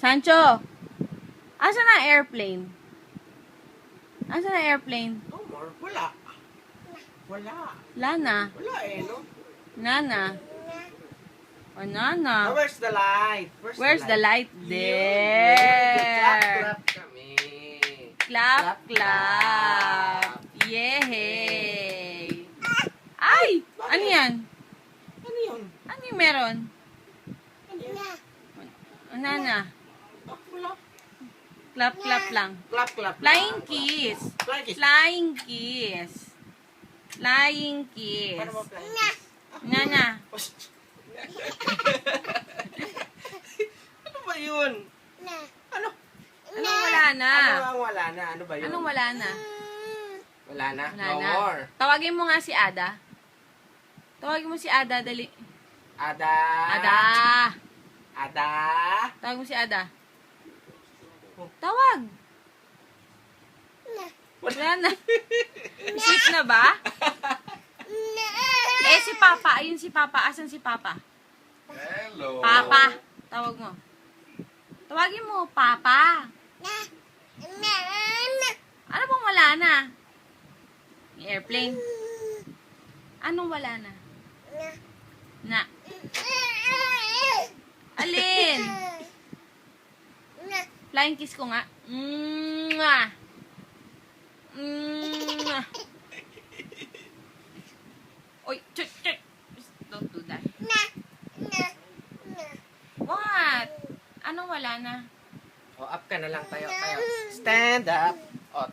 Sancho! Asan na airplane? Asan na airplane? No more. Wala. Wala. Lana. Wala eh, no? Nana. O, Nana. Oh, where's the light? Where's the light? Yun. There. Clap, clap kami. Clap, clap. Yehey. Ay! Bakit? Ano yan? Ano yun? Ano yung meron? Ano yun? O, Nana. Ah, wala. Clap, clap lang. Clap, clap. Flying kiss. Flying kiss. Flying kiss. Flying kiss. Paano ba flying kiss? Nana. Ano ba yun? Ano? Anong wala na? Ano ang wala na? Ano ba yun? Anong wala na? Wala na? Wala No na. more. Tawagin mo nga si Ada. Tawagin mo si Ada, dali. Ada. Ada. Ada. Tawag mo si Ada. Oh. Tawag. Wala na. Sweet na ba? Eh, si Papa. Ayun si Papa. Asan si Papa? Hello. Papa. Tawag mo. Tawagin mo, Papa. Ano bang wala na? Yung airplane. Anong wala na? Na. Alin? Flying kiss ko nga. Mwah. Mwah. Oy, chut, chut. Don't do that. What? Anong wala na? O, up ka na lang tayo. Stand up. O, tayo.